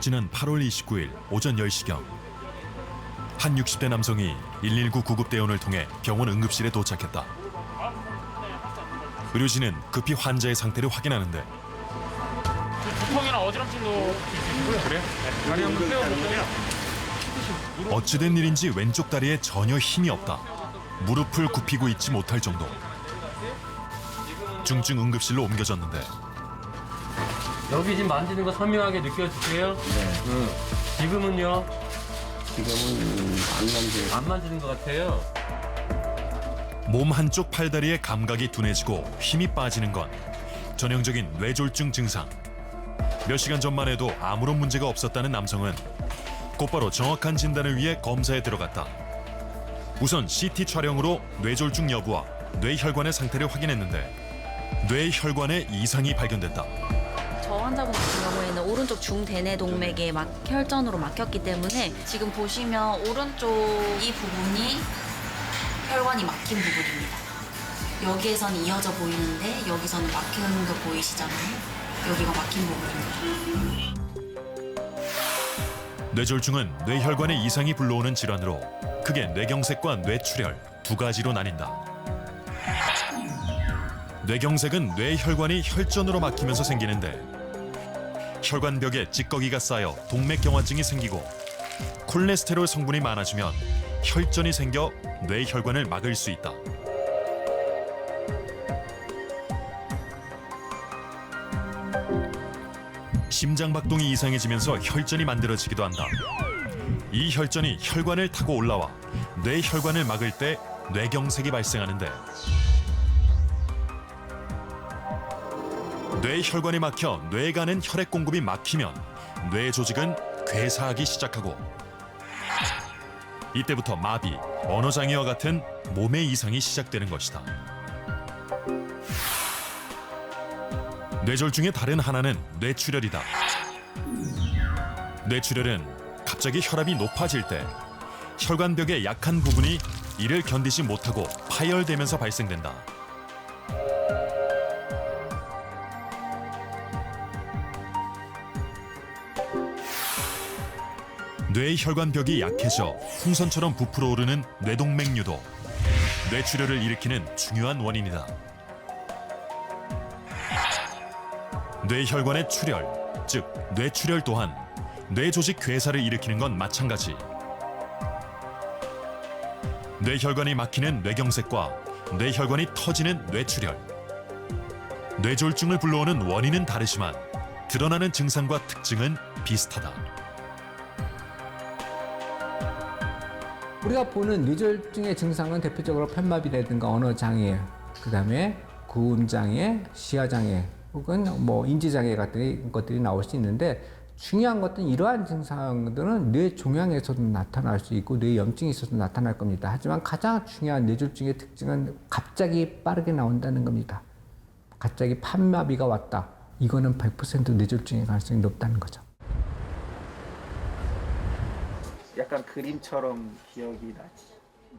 지난 8월 29일 오전 10시경 한 60대 남성이 119 구급대원을 통해 병원 응급실에 도착했다. 의료진은 급히 환자의 상태를 확인하는데 두통이나 어지럼증도 그래요? 다리 한번 세워보세요. 어찌된 일인지 왼쪽 다리에 전혀 힘이 없다. 무릎을 굽히고 있지 못할 정도. 중증 응급실로 옮겨졌는데 여기 지금 만지는 거 선명하게 느껴지세요? 네. 지금은요? 지금은 안 안 만지는 것 같아요. 몸 한쪽 팔다리의 감각이 둔해지고 힘이 빠지는 건 전형적인 뇌졸중 증상. 몇 시간 전만 해도 아무런 문제가 없었다는 남성은 곧바로 정확한 진단을 위해 검사에 들어갔다. 우선 CT 촬영으로 뇌졸중 여부와 뇌혈관의 상태를 확인했는데 뇌혈관에 이상이 발견됐다. 저 환자분 같은 경우에는 오른쪽 중대뇌 동맥에 혈전으로 막혔기 때문에 지금 보시면 오른쪽 이 부분이 혈관이 막힌 부분입니다. 여기에서는 이어져 보이는데 여기서는 막힌 거 보이시잖아요. 여기가 막힌 부분입니다. 뇌졸중은 뇌혈관에 이상이 불러오는 질환으로 크게 뇌경색과 뇌출혈 두 가지로 나뉜다. 뇌경색은 뇌혈관이 혈전으로 막히면서 생기는데 혈관벽에 찌꺼기가 쌓여 동맥경화증이 생기고 콜레스테롤 성분이 많아지면 혈전이 생겨 뇌혈관을 막을 수 있다. 심장 박동이 이상해지면서 혈전이 만들어지기도 한다. 이 혈전이 혈관을 타고 올라와 뇌혈관을 막을 때 뇌경색이 발생하는데 뇌혈관이 막혀 뇌에 가는 혈액 공급이 막히면 뇌 조직은 괴사하기 시작하고 이때부터 마비, 언어장애와 같은 몸의 이상이 시작되는 것이다. 뇌졸중의 다른 하나는 뇌출혈이다. 뇌출혈은 갑자기 혈압이 높아질 때 혈관벽의 약한 부분이 이를 견디지 못하고 파열되면서 발생된다. 뇌혈관벽이 약해져 풍선처럼 부풀어 오르는 뇌동맥류도 뇌출혈을 일으키는 중요한 원인이다. 뇌혈관의 출혈, 즉 뇌출혈 또한 뇌조직 괴사를 일으키는 건 마찬가지. 뇌혈관이 막히는 뇌경색과 뇌혈관이 터지는 뇌출혈. 뇌졸중을 불러오는 원인은 다르지만 드러나는 증상과 특징은 비슷하다. 우리가 보는 뇌졸중의 증상은 대표적으로 편마비라든가 언어장애, 그다음에 구음장애, 시야장애 혹은 인지장애 같은 것들이 나올 수 있는데 중요한 것은 이러한 증상들은 뇌종양에서도 나타날 수 있고 뇌염증이 있어서 나타날 겁니다. 하지만 가장 중요한 뇌졸중의 특징은 갑자기 빠르게 나온다는 겁니다. 갑자기 판마비가 왔다. 이거는 100% 뇌졸중의 가능성이 높다는 거죠. 약간 그림처럼 기억이 나지.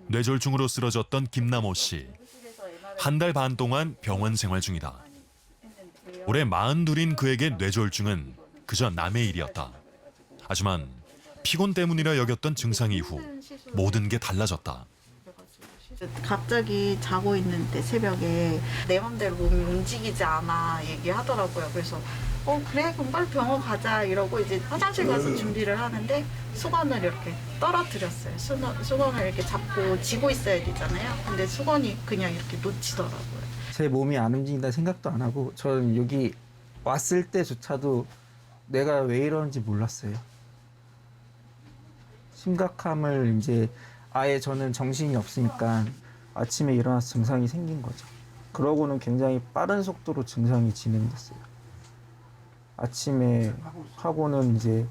뇌졸중으로 쓰러졌던 김남호 씨. 한 달 반 동안 병원 생활 중이다. 올해 42인 그에게 뇌졸중은 그저 남의 일이었다. 하지만 피곤 때문이라 여겼던 증상 이후 모든 게 달라졌다. 갑자기 자고 있는데 새벽에 내 맘대로 몸이 움직이지 않아 얘기하더라고요. 그래서 그래 그럼 빨리 병원 가자 이러고 이제 화장실 가서 준비를 하는데 수건을 이렇게 떨어뜨렸어요. 수건을 이렇게 잡고 쥐고 있어야 되잖아요. 근데 수건이 그냥 이렇게 놓치더라고요. 제 몸이 안 움직인다 생각도 안 하고 저는 여기 왔을 때조차도 내가 왜 이러는지 몰랐어요. 심각함을 이제 아예 저는 정신이 없으니까 아침에 일어나서 증상이 생긴 거죠. 그러고는 굉장히 빠른 속도로 증상이 진행됐어요. 아침에 하고는 이제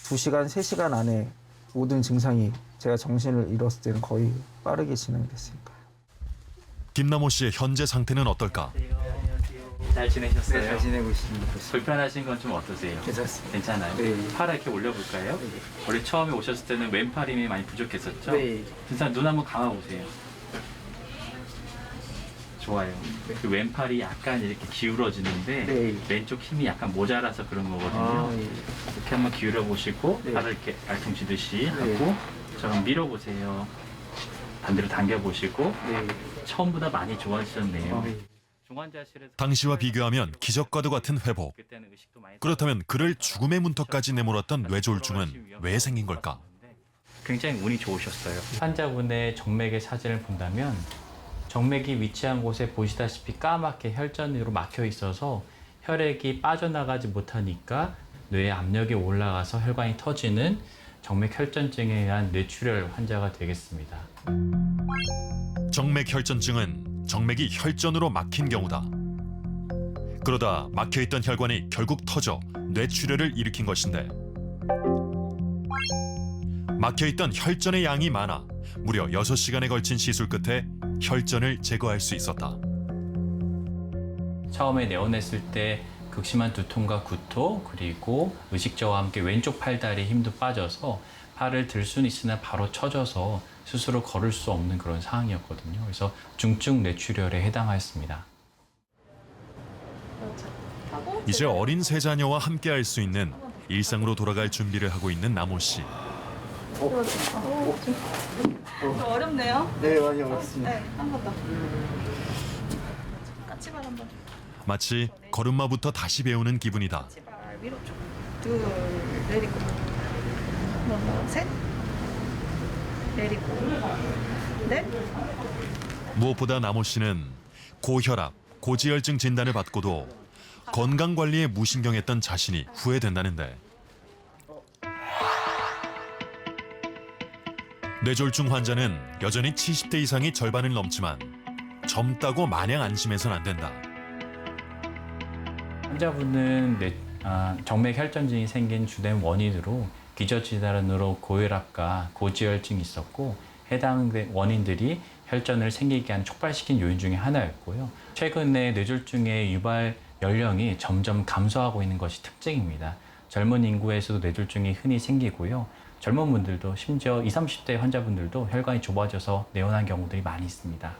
2시간, 3시간 안에 모든 증상이 제가 정신을 잃었을 때는 거의 빠르게 진행됐으니까요. 김남호 씨의 현재 상태는 어떨까? 잘 지내셨어요? 네, 잘 지내고 있습니다. 불편하신 건 좀 어떠세요? 괜찮습니다. 괜찮아요? 네. 팔 이렇게 올려볼까요? 네. 원래 처음에 오셨을 때는 왼팔 힘이 많이 부족했었죠? 네. 진짜 눈 한번 감아보세요. 좋아요. 그 왼팔이 약간 이렇게 기울어지는데 네. 왼쪽 힘이 약간 모자라서 그런 거거든요. 아, 예. 이렇게 한번 기울여 보시고 네. 발을 이렇게 알통치듯이 네. 하고 저랑 밀어보세요. 반대로 당겨보시고 네. 처음보다 많이 좋아지셨네요. 네. 중환자실에서 당시와 비교하면 기적과도 같은 회복. 그때는 의식도 많이 그렇다면 그를 죽음의 문턱까지 내몰았던 뇌졸중은 왜 생긴 걸까? 굉장히 운이 좋으셨어요. 환자분의 정맥의 사진을 본다면 정맥이 위치한 곳에 보시다시피 까맣게 혈전으로 막혀 있어서 혈액이 빠져나가지 못하니까 뇌에 압력이 올라가서 혈관이 터지는 정맥 혈전증에 의한 뇌출혈 환자가 되겠습니다. 정맥 혈전증은 정맥이 혈전으로 막힌 경우다. 그러다 막혀있던 혈관이 결국 터져 뇌출혈을 일으킨 것인데 막혀있던 혈전의 양이 많아 무려 6시간에 걸친 시술 끝에 혈전을 제거할 수 있었다. 처음에 내원했을 때 극심한 두통과 구토 그리고 의식저하와 함께 왼쪽 팔다리에 힘도 빠져서 팔을 들 수는 있으나 바로 처져서 스스로 걸을 수 없는 그런 상황이었거든요. 그래서 중증 뇌출혈에 해당하였습니다. 이제 어린 세 자녀와 함께할 수 있는 일상으로 돌아갈 준비를 하고 있는 남호 씨. 어렵네요. 네, 많이 어렵습니다. 네, 한 번 더. 까치발 한 번. 마치 걸음마부터 다시 배우는 기분이다. 까치발 위로 쭉. 둘, 내리고. 하나, 셋. 내리고. 넷. 무엇보다 남호 씨는 고혈압, 고지혈증 진단을 받고도 건강관리에 무신경했던 자신이 후회된다는데 뇌졸중 환자는 여전히 70대 이상이 절반을 넘지만 젊다고 마냥 안심해선 안 된다. 환자분은 정맥 혈전증이 생긴 주된 원인으로 기저질환으로 고혈압과 고지혈증이 있었고 해당 원인들이 혈전을 생기게 한 촉발시킨 요인 중에 하나였고요. 최근에 뇌졸중의 유발 연령이 점점 감소하고 있는 것이 특징입니다. 젊은 인구에서도 뇌졸중이 흔히 생기고요. 젊은 분들도 심지어 20, 30대 환자분들도 혈관이 좁아져서 내원한 경우들이 많이 있습니다.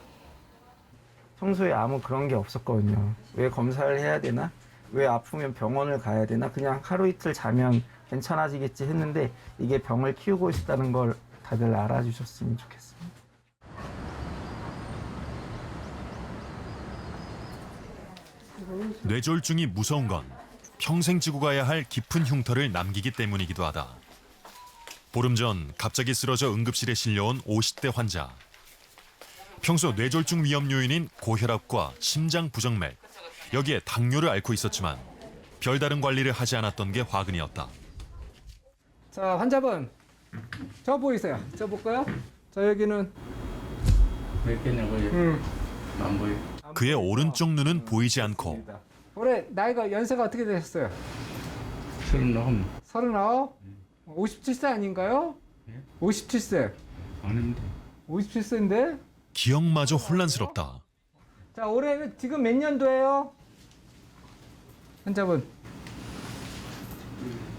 평소에 아무 그런 게 없었거든요. 왜 검사를 해야 되나? 왜 아프면 병원을 가야 되나? 그냥 하루 이틀 자면 괜찮아지겠지 했는데 이게 병을 키우고 있다는 걸 다들 알아주셨으면 좋겠습니다. 뇌졸중이 무서운 건 평생 지고 가야 할 깊은 흉터를 남기기 때문이기도 하다. 보름 전 갑자기 쓰러져 응급실에 실려온 50대 환자. 평소 뇌졸중 위험 요인인 고혈압과 심장 부정맥, 여기에 당뇨를 앓고 있었지만 별다른 관리를 하지 않았던 게 화근이었다. 자, 환자분. 저 보이세요? 저 볼까요? 자, 여기는 몇 개냐 보여? 안 보여. 그의 오른쪽 눈은 보이지 않고 올해 나이가 연세가 어떻게 되셨어요? 39. 39? 57세 아닌가요? 57세. 아닌데. 57세인데? 기억마저 혼란스럽다. 자, 올해 지금 몇 년도예요? 환자분.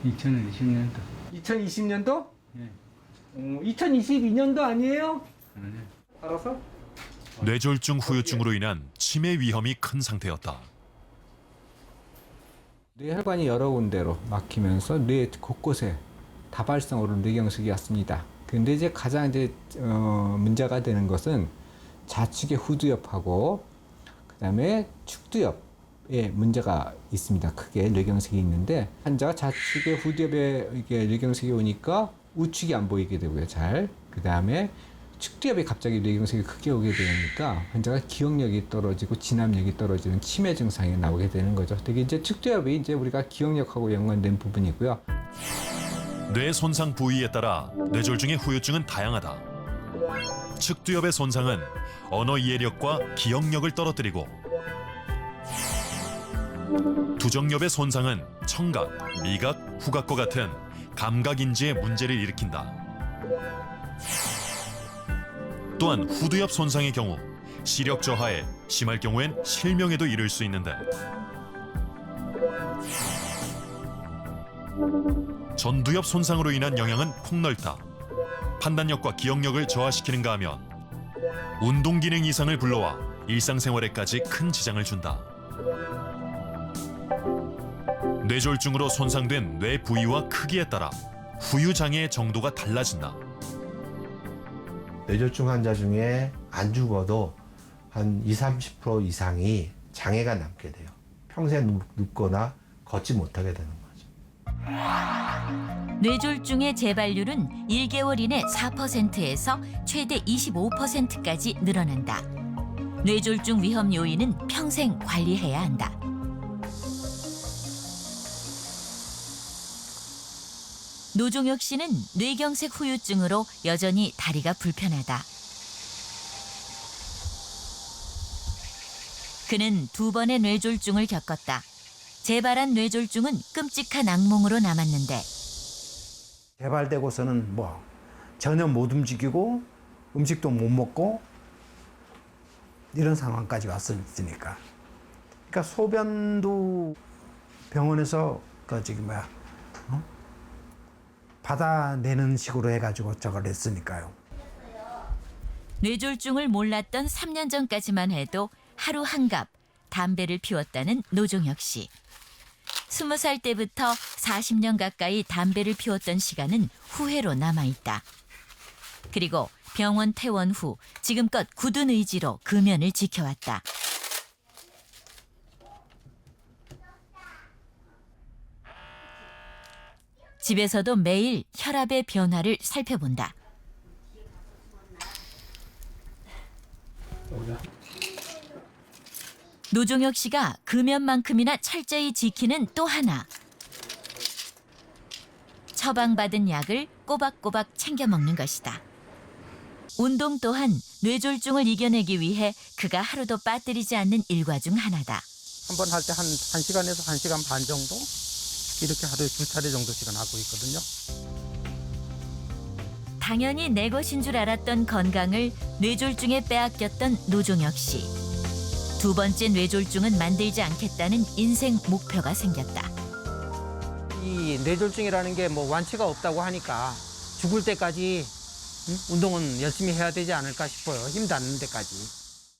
2020년도. 2020년도? 네. 2022년도 아니에요? 아니. 알아서? 뇌졸중 후유증으로 인한 치매 위험이 큰 상태였다. 뇌혈관이 여러 군데로 막히면서 뇌 곳곳에 다발성으로 뇌경색이 왔습니다. 근데 이제 가장 문제가 되는 것은 좌측의 후두엽하고 그다음에 측두엽에 문제가 있습니다. 크게 뇌경색이 있는데 환자가 좌측의 후두엽에 이게 뇌경색이 오니까 우측이 안 보이게 되고요. 잘. 그다음에 측두엽에 갑자기 뇌경색이 크게 오게 되니까 환자가 기억력이 떨어지고 진압력이 떨어지는 치매 증상이 나오게 되는 거죠. 특히 이제 측두엽이 이제 우리가 기억력하고 연관된 부분이고요. 뇌 손상 부위에 따라 뇌졸중의 후유증은 다양하다. 측두엽의 손상은 언어 이해력과 기억력을 떨어뜨리고 두정엽의 손상은 청각, 미각, 후각과 같은 감각 인지에 문제를 일으킨다. 또한 후두엽 손상의 경우 시력 저하에 심할 경우엔 실명에도 이를 수 있는데 전두엽 손상으로 인한 영향은 폭넓다. 판단력과 기억력을 저하시키는가 하면 운동 기능 이상을 불러와 일상생활에까지 큰 지장을 준다. 뇌졸중으로 손상된 뇌 부위와 크기에 따라 후유 장애의 정도가 달라진다. 뇌졸중 환자 중에 안 죽어도 한 20-30% 이상이 장애가 남게 돼요. 평생 눕거나 걷지 못하게 되는 거죠. 뇌졸중의 재발률은 1개월 이내 4%에서 최대 25%까지 늘어난다. 뇌졸중 위험 요인은 평생 관리해야 한다. 노종혁 씨는 뇌경색 후유증으로 여전히 다리가 불편하다. 그는 2번의 뇌졸중을 겪었다. 재발한 뇌졸중은 끔찍한 악몽으로 남았는데 재발되고서는 뭐 전혀 못 움직이고 음식도 못 먹고 이런 상황까지 왔으니까. 그러니까 소변도 병원에서 받아내는 식으로 해가지고 저걸 했으니까요. 뇌졸중을 몰랐던 3년 전까지만 해도 하루 한갑 담배를 피웠다는 노종혁 씨. 20살 때부터 40년 가까이 담배를 피웠던 시간은 후회로 남아있다. 그리고 병원 퇴원 후 지금껏 굳은 의지로 금연을 지켜왔다. 집에서도 매일 혈압의 변화를 살펴본다. 노종혁 씨가 금연만큼이나 철저히 지키는 또 하나. 처방받은 약을 꼬박꼬박 챙겨 먹는 것이다. 운동 또한 뇌졸중을 이겨내기 위해 그가 하루도 빠뜨리지 않는 일과 중 하나다. 한 번 할 때 한 1시간에서 1시간 반 정도? 이렇게 하루에 2차례 정도씩은 하고 있거든요. 당연히 내 것인 줄 알았던 건강을 뇌졸중에 빼앗겼던 노종혁 씨. 2번째 뇌졸중은 만들지 않겠다는 인생 목표가 생겼다. 이 뇌졸중이라는 게 뭐 완치가 없다고 하니까 죽을 때까지 운동은 열심히 해야 되지 않을까 싶어요. 힘 닿는 데까지.